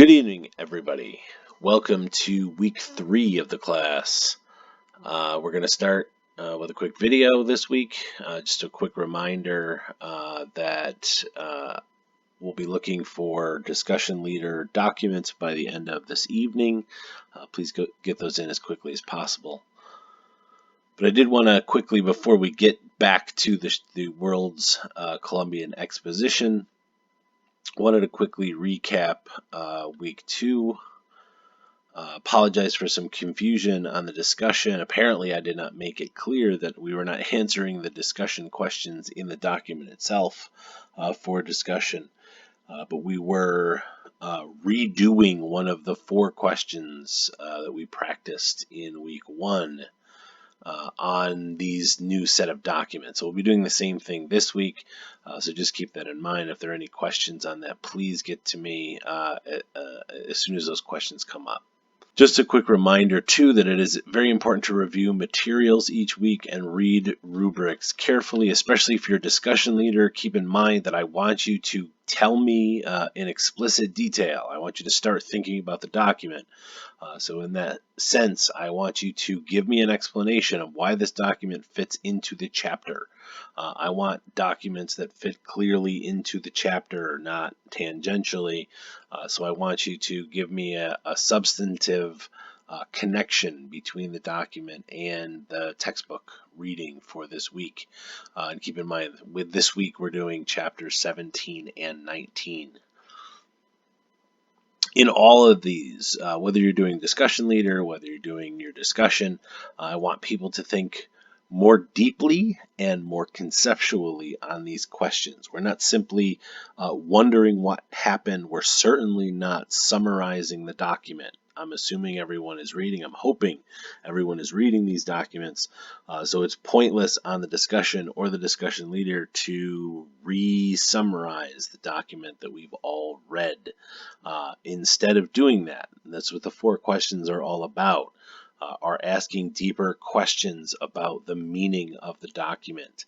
Good evening, everybody. Welcome to week 3 of the class. We're going to start with a quick video this week. Just a quick reminder that we'll be looking for discussion leader documents by the end of this evening. Please get those in as quickly as possible. But I did want to quickly, before we get back to the World's Columbian Exposition, wanted to quickly recap week 2. Apologize for some confusion on the discussion. Apparently, I did not make it clear that we were not answering the discussion questions in the document itself for discussion, but we were redoing one of the 4 questions that we practiced in week 1 on these new set of documents. So we'll be doing the same thing this week, so just keep that in mind. If there are any questions on that, please get to me as soon as those questions come up. Just a quick reminder, too, that it is very important to review materials each week and read rubrics carefully, especially if you're a discussion leader. Keep in mind that I want you to tell me in explicit detail. I want you to start thinking about the document. So in that sense, I want you to give me an explanation of why this document fits into the chapter. I want documents that fit clearly into the chapter, not tangentially. So I want you to give me a substantive connection between the document and the textbook reading for this week. And keep in mind, with this week, we're doing chapters 17 and 19. In all of these, whether you're doing discussion leader, whether you're doing your discussion, I want people to think more deeply and more conceptually on these questions. We're not simply wondering what happened. We're certainly not summarizing the document. I'm assuming everyone is reading. I'm hoping everyone is reading these documents. So it's pointless on the discussion or the discussion leader to re-summarize the document that we've all read. Instead of doing that, and that's what the 4 questions are all about, are asking deeper questions about the meaning of the document.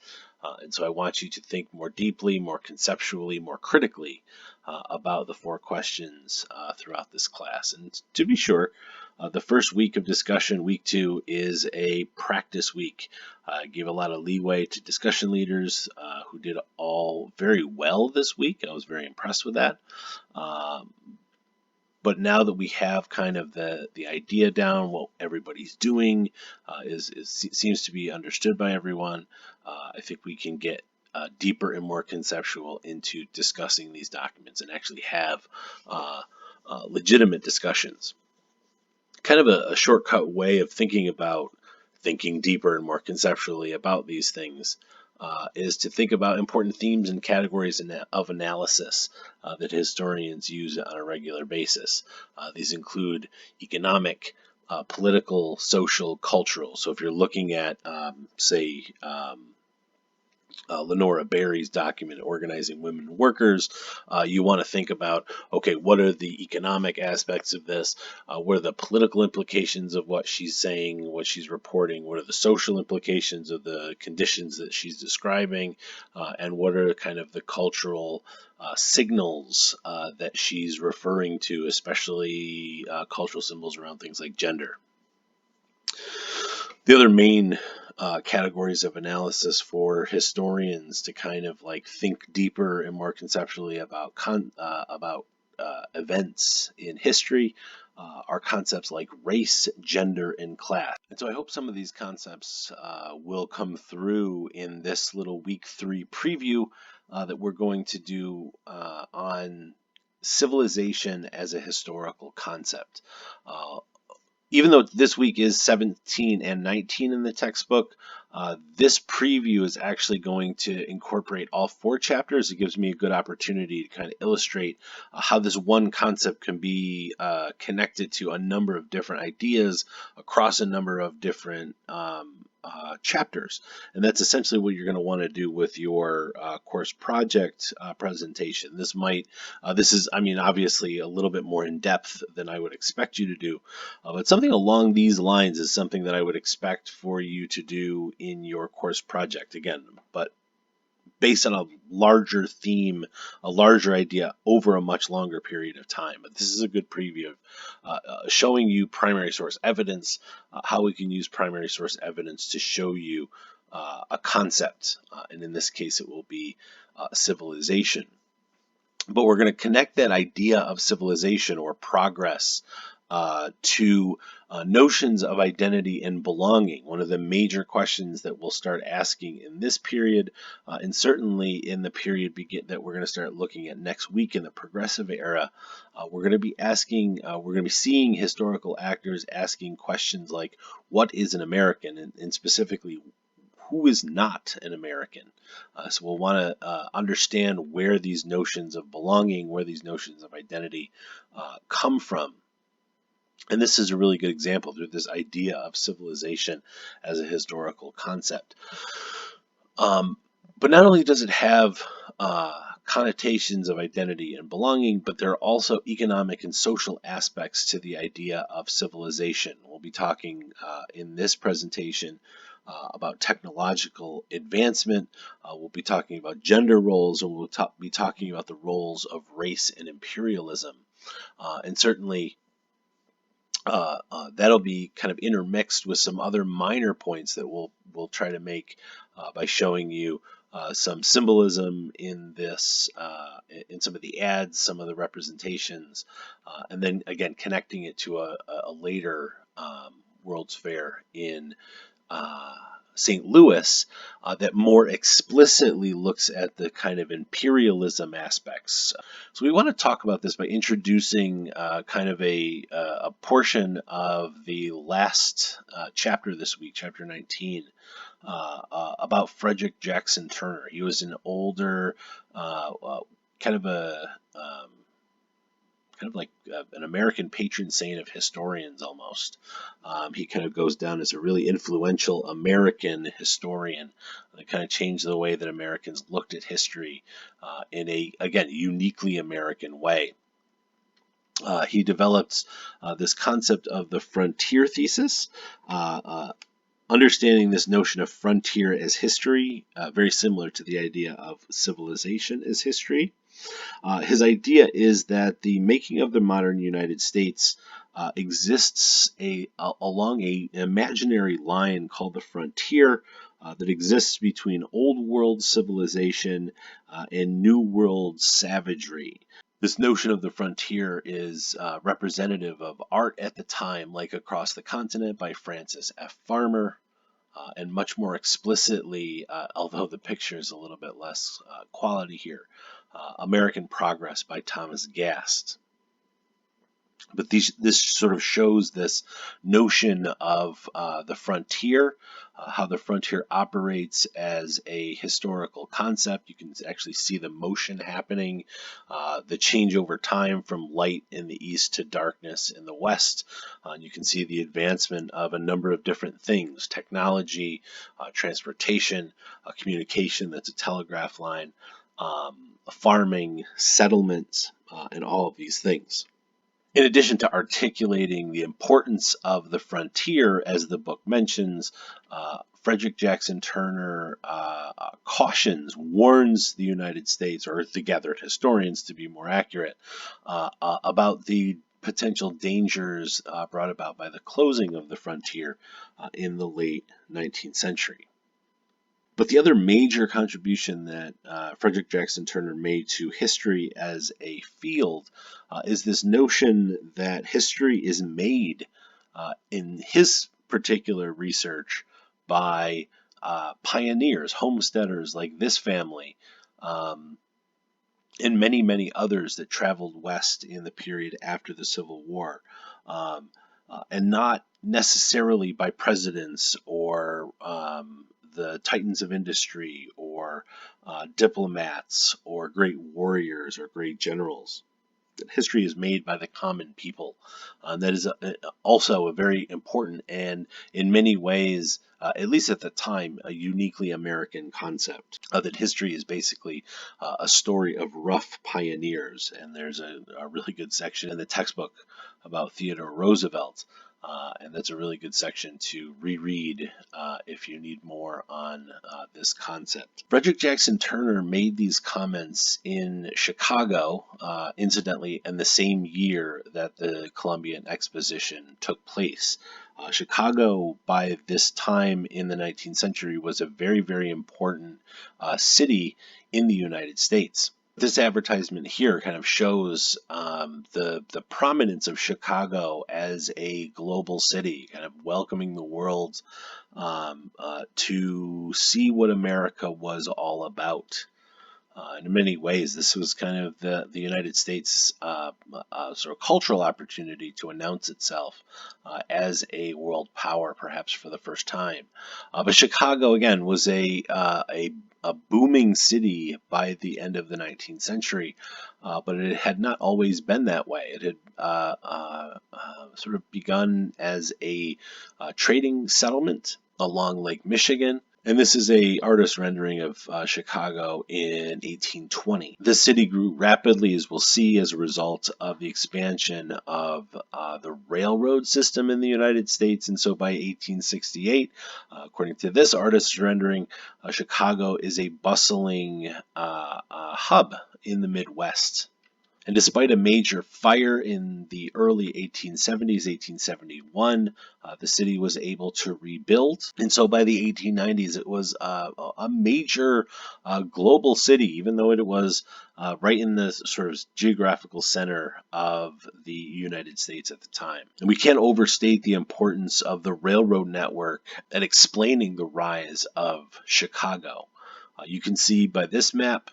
And so I want you to think more deeply, more conceptually, more critically about the 4 questions throughout this class. And to be sure, the first week of discussion, week 2, is a practice week. I gave a lot of leeway to discussion leaders who did all very well this week. I was very impressed with that. But now that we have kind of the idea down, what everybody's doing seems to be understood by everyone, I think we can get deeper and more conceptual into discussing these documents and actually have legitimate discussions. Kind of a shortcut way of thinking deeper and more conceptually about these things is to think about important themes and categories of analysis that historians use on a regular basis. These include economic, political, social, cultural. So if you're looking at, say, Lenora Berry's document, Organizing Women and Workers, you want to think about, okay, what are the economic aspects of this? What are the political implications of what she's saying, what she's reporting? What are the social implications of the conditions that she's describing? And what are kind of the cultural signals that she's referring to, especially cultural symbols around things like gender? The other main categories of analysis for historians to kind of like think deeper and more conceptually about events in history are concepts like race, gender, and class. And so I hope some of these concepts will come through in this little week 3 preview that we're going to do on civilization as a historical concept. Even though this week is 17 and 19 in the textbook, this preview is actually going to incorporate all 4 chapters. It gives me a good opportunity to kind of illustrate how this one concept can be connected to a number of different ideas across a number of different chapters. And that's essentially what you're going to want to do with your course project presentation. This is, I mean, obviously a little bit more in depth than I would expect you to do, but something along these lines is something that I would expect for you to do in your course project. Again, but based on a larger theme, a larger idea over a much longer period of time. But this is a good preview of showing you primary source evidence, how we can use primary source evidence to show you a concept, and in this case it will be civilization. But we're going to connect that idea of civilization or progress to notions of identity and belonging. One of the major questions that we'll start asking in this period, and certainly in the period that we're going to start looking at next week in the progressive era, we're going to be asking, we're going to be seeing historical actors asking questions like, what is an American? And specifically, who is not an American? So we'll want to understand where these notions of belonging, where these notions of identity come from. And this is a really good example through this idea of civilization as a historical concept. But not only does it have connotations of identity and belonging, but there are also economic and social aspects to the idea of civilization. We'll be talking in this presentation about technological advancement. We'll be talking about gender roles, and we'll be talking about the roles of race and imperialism. And certainly that'll be kind of intermixed with some other minor points that we'll try to make by showing you some symbolism in this, in some of the ads, some of the representations, and then again connecting it to a later World's Fair in St. Louis that more explicitly looks at the kind of imperialism aspects. So we want to talk about this by introducing kind of a portion of the last chapter this week, chapter 19, about Frederick Jackson Turner. He was an older, kind of like an American patron saint of historians almost. He kind of goes down as a really influential American historian that kind of changed the way that Americans looked at history in a, again, uniquely American way. He developed this concept of the frontier thesis, understanding this notion of frontier as history, very similar to the idea of civilization as history. His idea is that the making of the modern United States exists along an imaginary line called the frontier that exists between old world civilization and new world savagery. This notion of the frontier is representative of art at the time, like Across the Continent by Francis F. Farmer, and much more explicitly, although the picture is a little bit less quality here, American Progress by Thomas Gast. But this sort of shows this notion of the frontier, how the frontier operates as a historical concept. You can actually see the motion happening, the change over time from light in the east to darkness in the west. You can see the advancement of a number of different things: technology, transportation, communication, that's a telegraph line, farming, settlements, and all of these things. In addition to articulating the importance of the frontier, as the book mentions, Frederick Jackson Turner cautions, warns the United States, or the gathered historians to be more accurate, about the potential dangers brought about by the closing of the frontier in the late 19th century. But the other major contribution that Frederick Jackson Turner made to history as a field is this notion that history is made, in his particular research, by pioneers, homesteaders like this family, and many, many others that traveled west in the period after the Civil War, and not necessarily by presidents or the titans of industry or diplomats or great warriors or great generals. History is made by the common people. That is also a very important and, in many ways, at least at the time, a uniquely American concept. That history is basically a story of rough pioneers. And there's a really good section in the textbook about Theodore Roosevelt And that's a really good section to reread if you need more on this concept. Frederick Jackson Turner made these comments in Chicago, incidentally, in the same year that the Columbian Exposition took place. Chicago, by this time in the 19th century, was a very, very important city in the United States. This advertisement here kind of shows the prominence of Chicago as a global city, kind of welcoming the world to see what America was all about. In many ways, this was kind of the United States sort of cultural opportunity to announce itself as a world power, perhaps for the first time. But Chicago, again, was a booming city by the end of the 19th century, but it had not always been that way. It had sort of begun as a trading settlement along Lake Michigan. And this is a artist rendering of Chicago in 1820. The city grew rapidly, as we'll see, as a result of the expansion of the railroad system in the United States. And so by 1868, according to this artist's rendering, Chicago is a bustling hub in the Midwest. And despite a major fire in the early 1870s, 1871, the city was able to rebuild. And so by the 1890s, it was a major global city, even though it was right in the sort of geographical center of the United States at the time. And we can't overstate the importance of the railroad network at explaining the rise of Chicago. You can see by this map,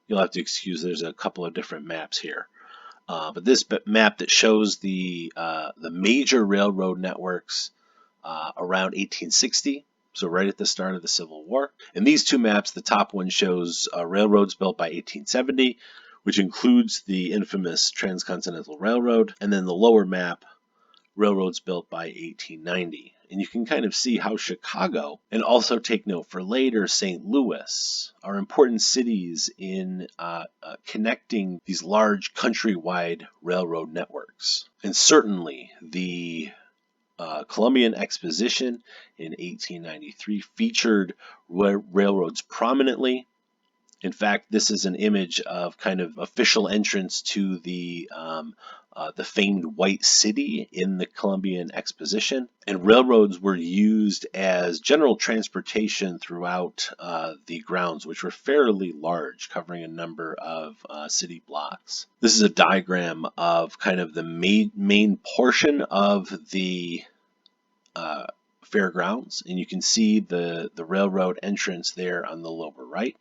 you'll have to excuse, there's a couple of different maps here. But this map that shows the major railroad networks around 1860, so right at the start of the Civil War. And these two maps, the top one shows railroads built by 1870, which includes the infamous Transcontinental Railroad, and then the lower map, railroads built by 1890. And you can kind of see how Chicago, and also take note for later, St. Louis, are important cities in connecting these large countrywide railroad networks. And certainly the Columbian Exposition in 1893 featured railroads prominently. In fact, this is an image of kind of official entrance to the famed White City in the Columbian Exposition. And railroads were used as general transportation throughout the grounds, which were fairly large, covering a number of city blocks. This is a diagram of kind of the main portion of the fairgrounds, and you can see the railroad entrance there on the lower right.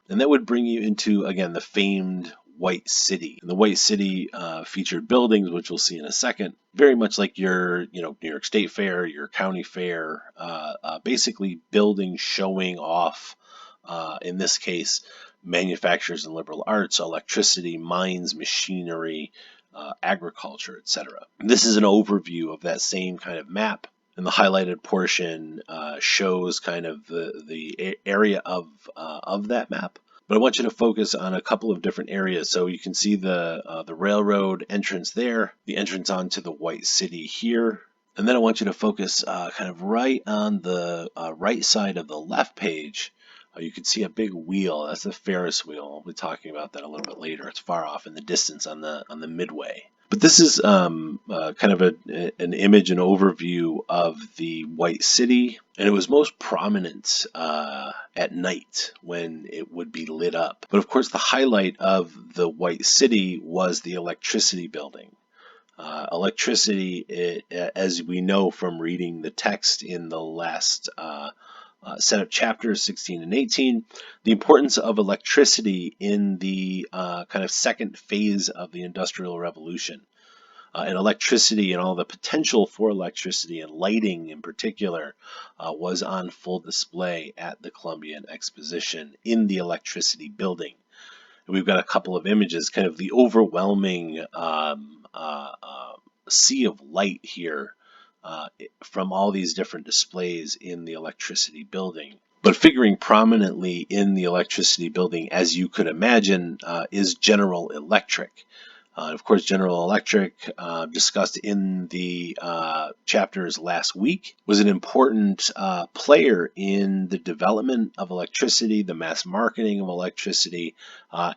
And that would bring you into, again, the famed White City. And the White City featured buildings, which we'll see in a second, very much like your New York State Fair, your county fair, basically buildings showing off, in this case, manufactures and liberal arts, electricity, mines, machinery, agriculture, etc. This is an overview of that same kind of map. And the highlighted portion shows kind of the area of that map. But I want you to focus on a couple of different areas. So you can see the railroad entrance there, the entrance onto the White City here. And then I want you to focus kind of right on the right side of the left page. You can see a big wheel. That's the Ferris wheel. We'll be talking about that a little bit later. It's far off in the distance on the midway. But this is kind of an image, an overview of the White City, and it was most prominent at night when it would be lit up. But of course, the highlight of the White City was the electricity building. Electricity, as we know from reading the text in the last set of chapters 16 and 18, the importance of electricity in the kind of second phase of the Industrial Revolution. And electricity and all the potential for electricity and lighting in particular was on full display at the Columbian Exposition in the electricity building. And we've got a couple of images, kind of the overwhelming sea of light here from all these different displays in the electricity building. But figuring prominently in the electricity building, as you could imagine, is General Electric. Of course, General Electric, discussed in the chapters last week, was an important player in the development of electricity, the mass marketing of electricity,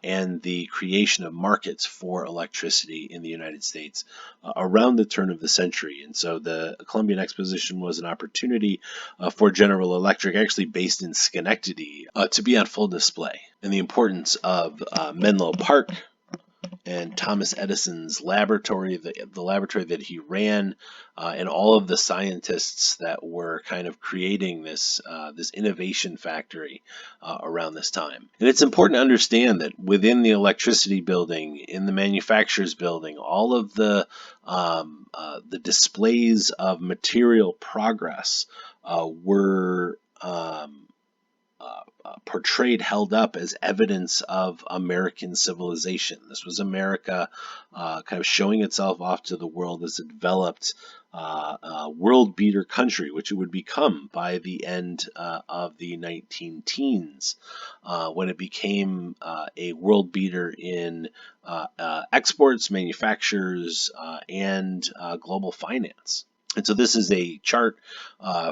and the creation of markets for electricity in the United States around the turn of the century. And so the Columbian Exposition was an opportunity for General Electric, actually based in Schenectady, to be on full display. And the importance of Menlo Park and Thomas Edison's laboratory, the laboratory that he ran, and all of the scientists that were kind of creating this innovation factory around this time. And it's important to understand that within the electricity building, in the manufacturers building, all of the displays of material progress were portrayed, held up as evidence of American civilization. This was America kind of showing itself off to the world as a developed world beater country, which it would become by the end of the 19-teens, when it became a world beater in exports, manufactures, and global finance. And so this is a chart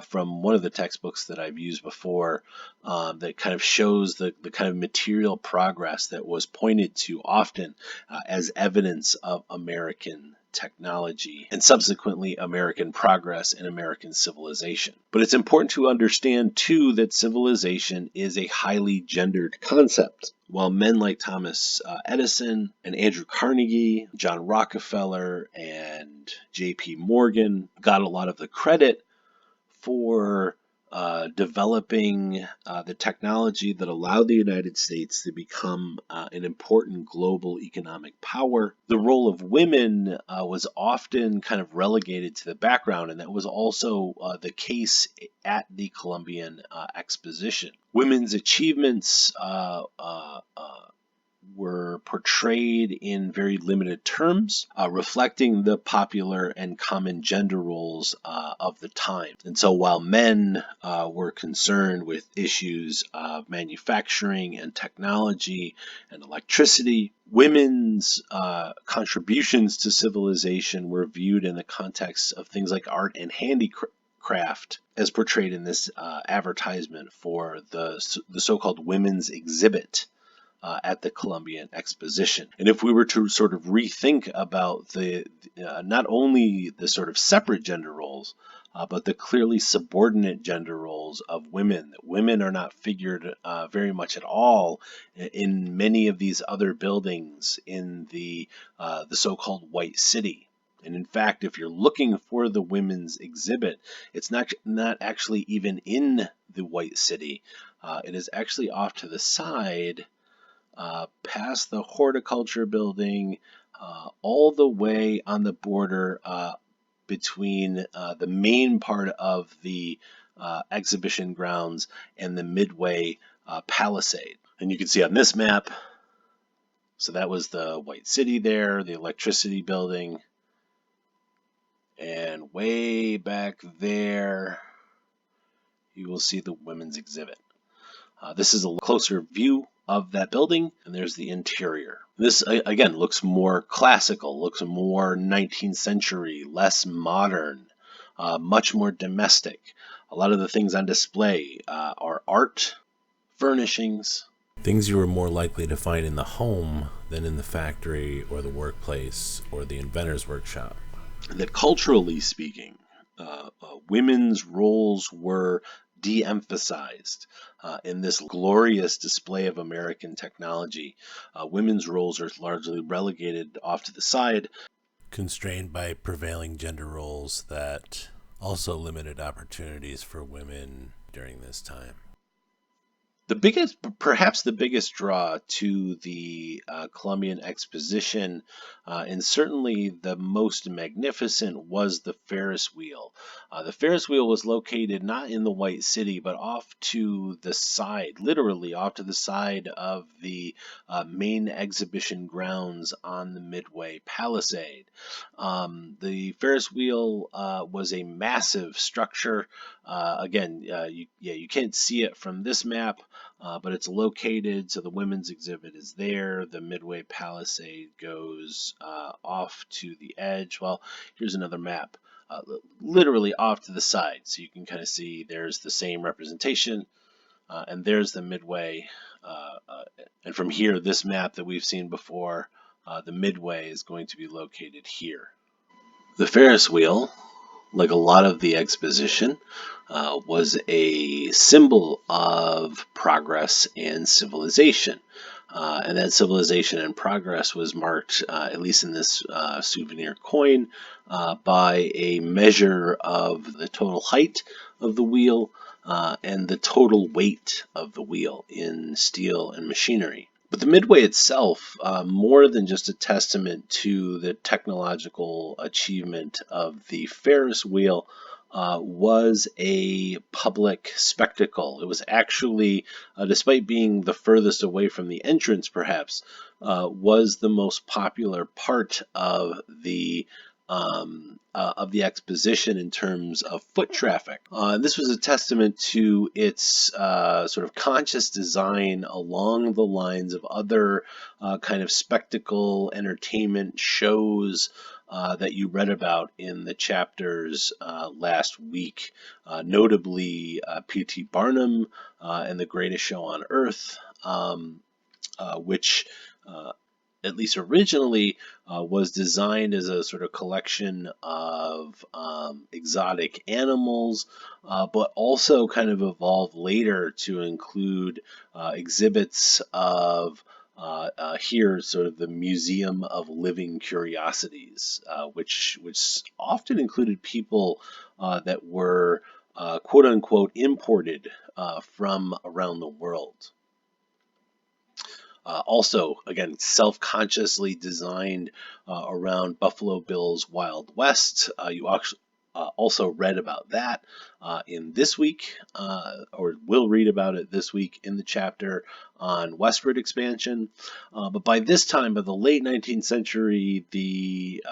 from one of the textbooks that I've used before that kind of shows the kind of material progress that was pointed to often as evidence of American technology and subsequently American progress and American civilization. But it's important to understand too that civilization is a highly gendered concept. While men like Thomas Edison and Andrew Carnegie, John Rockefeller, and J.P. Morgan got a lot of the credit for developing the technology that allowed the United States to become an important global economic power, the role of women was often kind of relegated to the background, and that was also the case at the Columbian Exposition. Women's achievements were portrayed in very limited terms, reflecting the popular and common gender roles of the time. And so while men were concerned with issues of manufacturing and technology and electricity, women's contributions to civilization were viewed in the context of things like art and handicraft, as portrayed in this advertisement for the so-called women's exhibit at the Columbian Exposition. And if we were to sort of rethink about the not only the sort of separate gender roles, but the clearly subordinate gender roles of women, that women are not figured very much at all in many of these other buildings in the so-called White City. And in fact, if you're looking for the women's exhibit, it's not actually even in the White City. It is actually off to the side, past the horticulture building, all the way on the border between the main part of the exhibition grounds and the Midway Palisade. And you can see on this map, so that was the White City there, the electricity building, and way back there you will see the women's exhibit. This is a closer view of that building, and there's the interior. This again looks more classical, looks more 19th century, less modern, much more domestic. A lot of the things on display are art, furnishings, things you were more likely to find in the home than in the factory or the workplace or the inventor's workshop. That culturally speaking, women's roles were de-emphasized in this glorious display of American technology. Women's roles are largely relegated off to the side, constrained by prevailing gender roles that also limited opportunities for women during this time. Perhaps the biggest draw to the Columbian Exposition, and certainly the most magnificent, was the Ferris wheel. The Ferris wheel was located not in the White City, but off to the side, literally off to the side of the main exhibition grounds on the Midway Palisade. The Ferris wheel was a massive structure Again, you can't see it from this map, but it's located. So the women's exhibit is there. The Midway Palisade goes off to the edge. Well, here's another map, literally off to the side. So you can kind of see there's the same representation, and there's the Midway. And from here, this map that we've seen before, the Midway is going to be located here. The Ferris wheel, like a lot of the exposition, was a symbol of progress and civilization. And that civilization and progress was marked, at least in this souvenir coin, by a measure of the total height of the wheel and the total weight of the wheel in steel and machinery. But the Midway itself, more than just a testament to the technological achievement of the Ferris wheel, was a public spectacle. It was actually, despite being the furthest away from the entrance, perhaps, was the most popular part of the exposition in terms of foot traffic. This was a testament to its sort of conscious design along the lines of other kind of spectacle entertainment shows that you read about in the chapters last week, notably P.T. Barnum and The Greatest Show on Earth, which at least originally, was designed as a sort of collection of exotic animals, but also kind of evolved later to include exhibits of here, sort of the Museum of Living Curiosities, which often included people that were quote unquote imported from around the world. Also, again, self-consciously designed around Buffalo Bill's Wild West. You also read about that in this week, or will read about it this week in the chapter on westward expansion. But by this time, by the late 19th century, the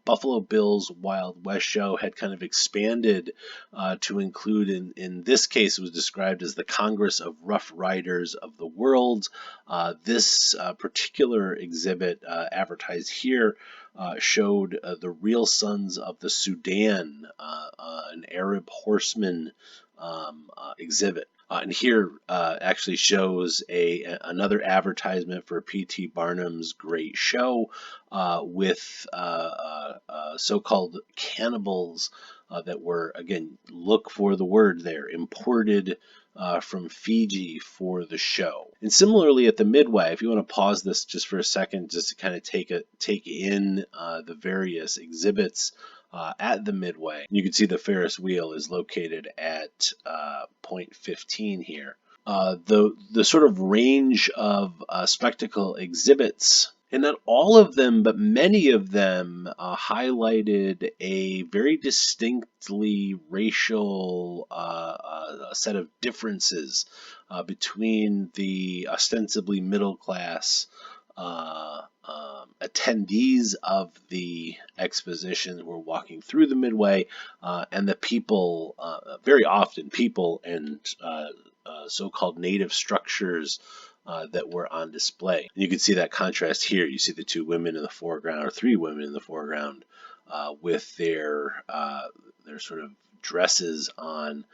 Buffalo Bill's Wild West show had kind of expanded to include, in this case, it was described as the Congress of Rough Riders of the World. This particular exhibit advertised here showed the real sons of the Sudan, an Arab horseman exhibit. And here actually shows another advertisement for P.T. Barnum's Great Show with so-called cannibals that were, again, look for the word there, imported from Fiji for the show. And similarly at the Midway, if you want to pause this just for a second, just to kind of take in the various exhibits at the Midway, you can see the Ferris wheel is located at point 15 here. The sort of range of spectacle exhibits, and not all of them, but many of them highlighted a very distinctly racial set of differences between the ostensibly middle class attendees of the exposition that were walking through the Midway and the people, very often people and so-called native structures that were on display. And you can see that contrast here. You see the two women in the foreground, or three women in the foreground, with their sort of dresses on.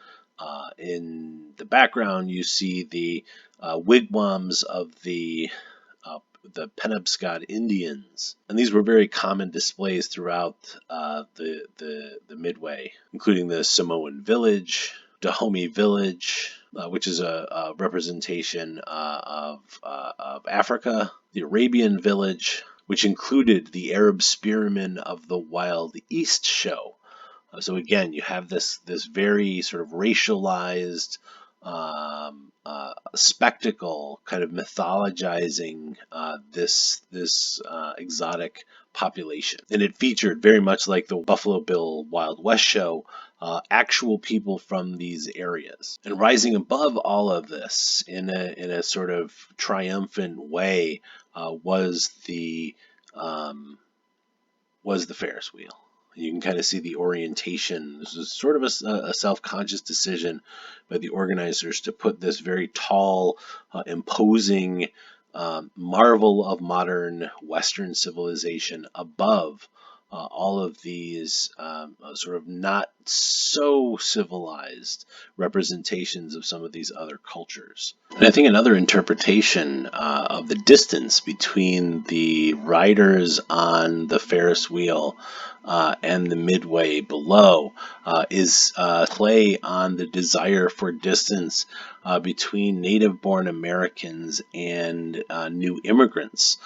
In the background, you see the wigwams of the Penobscot Indians, and these were very common displays throughout the Midway, including the Samoan village, Dahomey village, which is a representation of Africa, the Arabian village, which included the Arab spearmen of the Wild East show. So again, you have this very sort of racialized spectacle, kind of mythologizing this exotic population. And it featured, very much like the Buffalo Bill Wild West show, actual people from these areas. And rising above all of this in a sort of triumphant way was the Ferris wheel. You can kind of see the orientation. This is sort of a self-conscious decision by the organizers to put this very tall, imposing marvel of modern Western civilization above all of these sort of not so civilized representations of some of these other cultures. And I think another interpretation of the distance between the riders on the Ferris wheel and the midway below is play on the desire for distance between native-born Americans and new immigrants.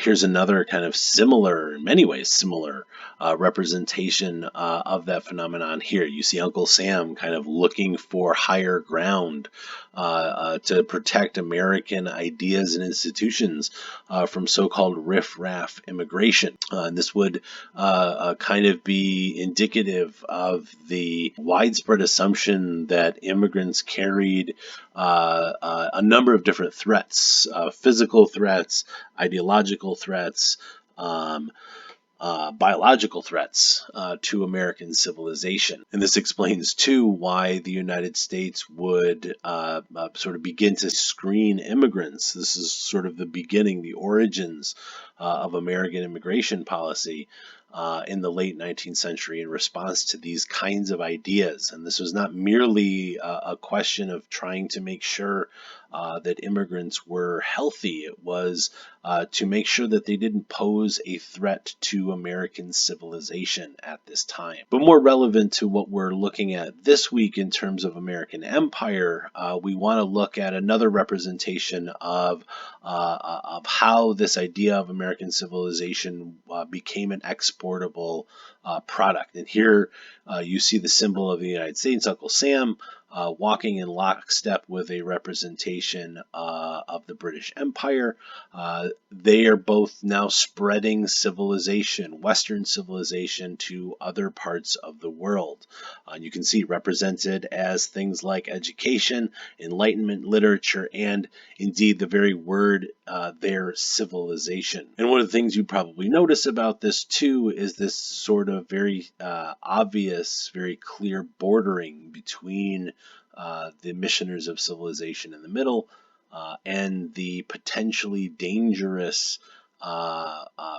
Here's another kind of similar, in many ways similar, representation of that phenomenon here. You see Uncle Sam kind of looking for higher ground to protect American ideas and institutions from so-called riff-raff immigration. This would kind of be indicative of the widespread assumption that immigrants carried a number of different threats, physical threats, ideological threats, biological threats to American civilization. And this explains, too, why the United States would sort of begin to screen immigrants. This is sort of the beginning, the origins of American immigration policy in the late 19th century in response to these kinds of ideas. And this was not merely a question of trying to make sure that immigrants were healthy. It was to make sure that they didn't pose a threat to American civilization at this time. But more relevant to what we're looking at this week in terms of American empire, we want to look at another representation of how this idea of American civilization became an exportable product. And here you see the symbol of the United States, Uncle Sam, walking in lockstep with a representation of the British Empire. They are both now spreading civilization, Western civilization, to other parts of the world. You can see represented as things like education, Enlightenment literature, and indeed the very word there, civilization. And one of the things you probably notice about this too is this sort of very obvious, very clear bordering between the missioners of civilization in the middle and the potentially dangerous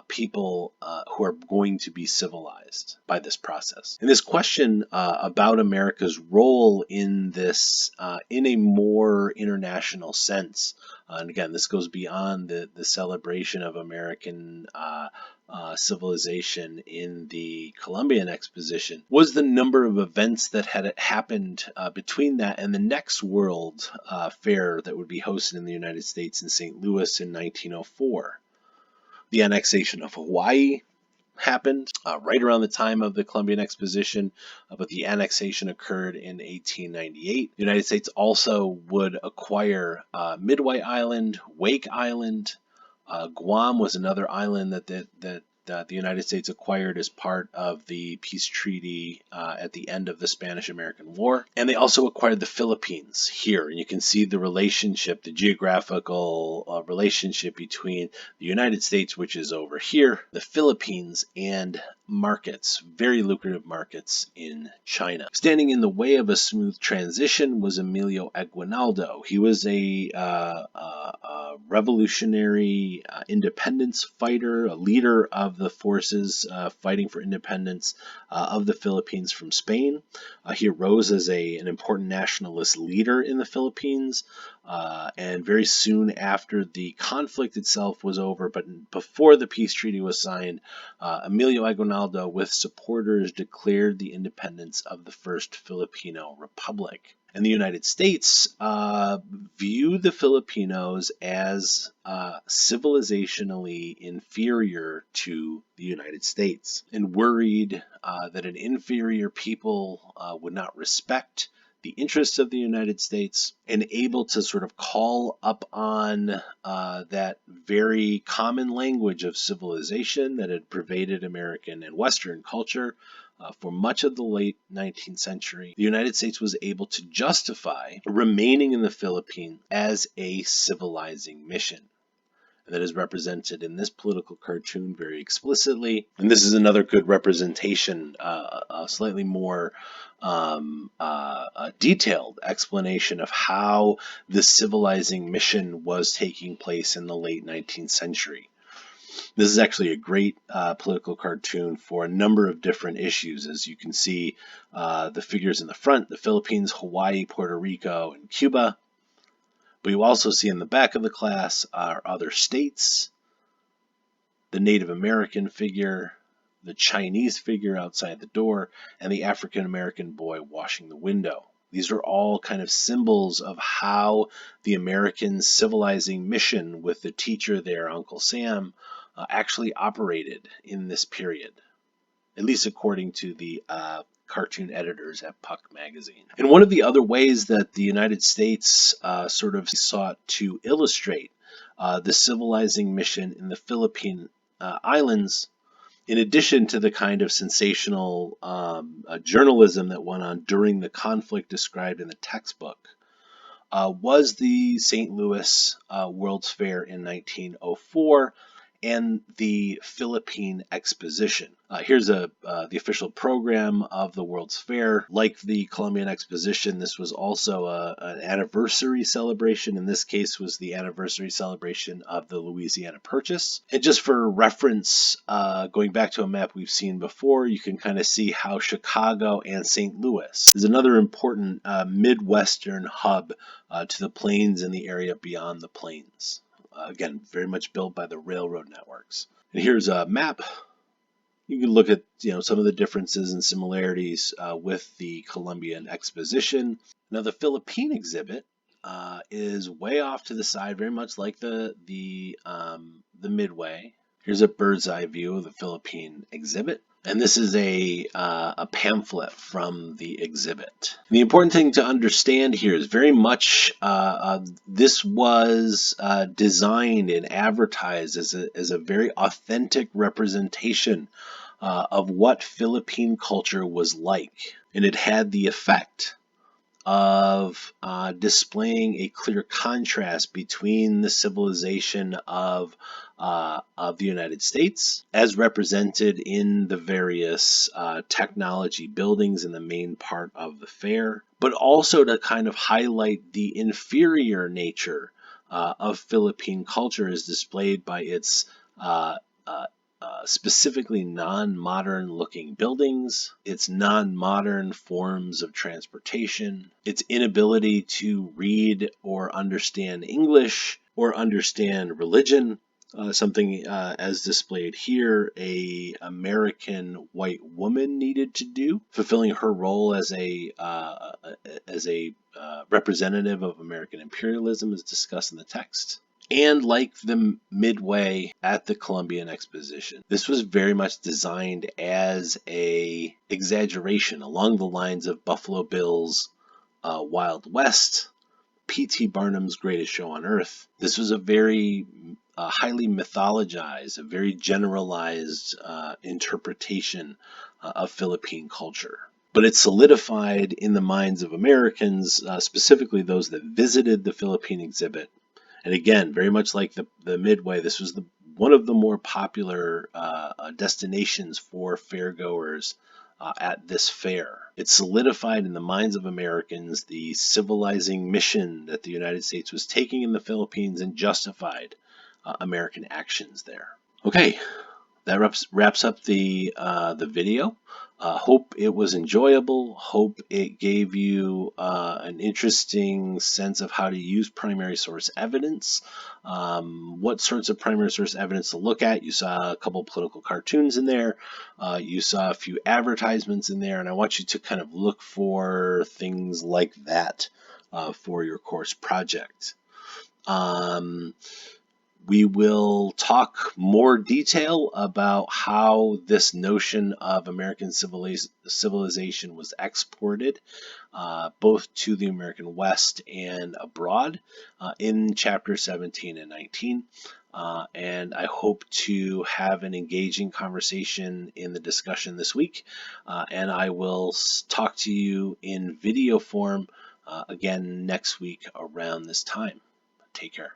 people who are going to be civilized by this process. And this question about America's role in this in a more international sense, and again, this goes beyond the celebration of American civilization in the Columbian Exposition, was the number of events that had happened between that and the next World Fair that would be hosted in the United States in St. Louis in 1904. The annexation of Hawaii happened right around the time of the Columbian Exposition, but the annexation occurred in 1898. The United States also would acquire Midway Island, Wake Island. Guam was another island that the United States acquired as part of the peace treaty at the end of the Spanish-American War. And they also acquired the Philippines here. And you can see the relationship, the geographical relationship between the United States, which is over here, the Philippines, and markets, very lucrative markets in China. Standing in the way of a smooth transition was Emilio Aguinaldo. He was a revolutionary independence fighter, a leader of the forces fighting for independence of the Philippines from Spain. He arose as an important nationalist leader in the Philippines, and very soon after the conflict itself was over, but before the peace treaty was signed, Emilio Aguinaldo, with supporters, declared the independence of the first Filipino Republic. And the United States viewed the Filipinos as civilizationally inferior to the United States, and worried that an inferior people would not respect the interests of the United States, and able to sort of call up on that very common language of civilization that had pervaded American and Western culture for much of the late 19th century. The United States was able to justify remaining in the Philippines as a civilizing mission. and that is represented in this political cartoon very explicitly. And this is another good representation, a slightly more detailed explanation of how the civilizing mission was taking place in the late 19th century. This is actually a great political cartoon for a number of different issues. As you can see, the figures in the front, the Philippines, Hawaii, Puerto Rico, and Cuba. But you also see in the back of the class are other states, the Native American figure, the Chinese figure outside the door, and the African American boy washing the window. These are all kind of symbols of how the American civilizing mission with the teacher there, Uncle Sam, actually operated in this period, at least according to the cartoon editors at Puck Magazine. And one of the other ways that the United States sort of sought to illustrate the civilizing mission in the Philippine Islands, in addition to the kind of sensational journalism that went on during the conflict described in the textbook, was the St. Louis World's Fair in 1904 and the Philippine Exposition. Here's the official program of the World's Fair. Like the Columbian Exposition, this was also an anniversary celebration. In this case, was the anniversary celebration of the Louisiana Purchase. And just for reference, going back to a map we've seen before, you can kind of see how Chicago and St. Louis is another important Midwestern hub to the plains and the area beyond the plains. Again, very much built by the railroad networks. And here's a map. You can look at some of the differences and similarities with the Columbian Exposition. Now, the Philippine exhibit is way off to the side, very much like the Midway. Here's a bird's eye view of the Philippine exhibit. And this is a pamphlet from the exhibit. And the important thing to understand here is very much this was designed and advertised as a very authentic representation of what Philippine culture was like. And it had the effect of displaying a clear contrast between the civilization of the United States, as represented in the various technology buildings in the main part of the fair, but also to kind of highlight the inferior nature of Philippine culture as displayed by its specifically non-modern looking buildings, its non-modern forms of transportation, its inability to read or understand English or understand religion, something as displayed here, a American white woman needed to do, fulfilling her role as a representative of American imperialism as discussed in the text. And like the Midway at the Columbian Exposition, this was very much designed as a exaggeration along the lines of Buffalo Bill's Wild West, P.T. Barnum's Greatest Show on Earth. This was a very highly mythologized, a very generalized interpretation of Philippine culture. But it solidified in the minds of Americans, specifically those that visited the Philippine exhibit. And again, very much like the Midway, this was one of the more popular destinations for fairgoers at this fair. It solidified in the minds of Americans the civilizing mission that the United States was taking in the Philippines and justified American actions there. Okay, that wraps up the video. Hope it was enjoyable. Hope it gave you an interesting sense of how to use primary source evidence, what sorts of primary source evidence to look at. You saw a couple political cartoons in there. You saw a few advertisements in there, and I want you to kind of look for things like that for your course project. We will talk more detail about how this notion of American civilization was exported, both to the American West and abroad, in chapter 17 and 19. And I hope to have an engaging conversation in the discussion this week. And I will talk to you in video form again next week around this time. Take care.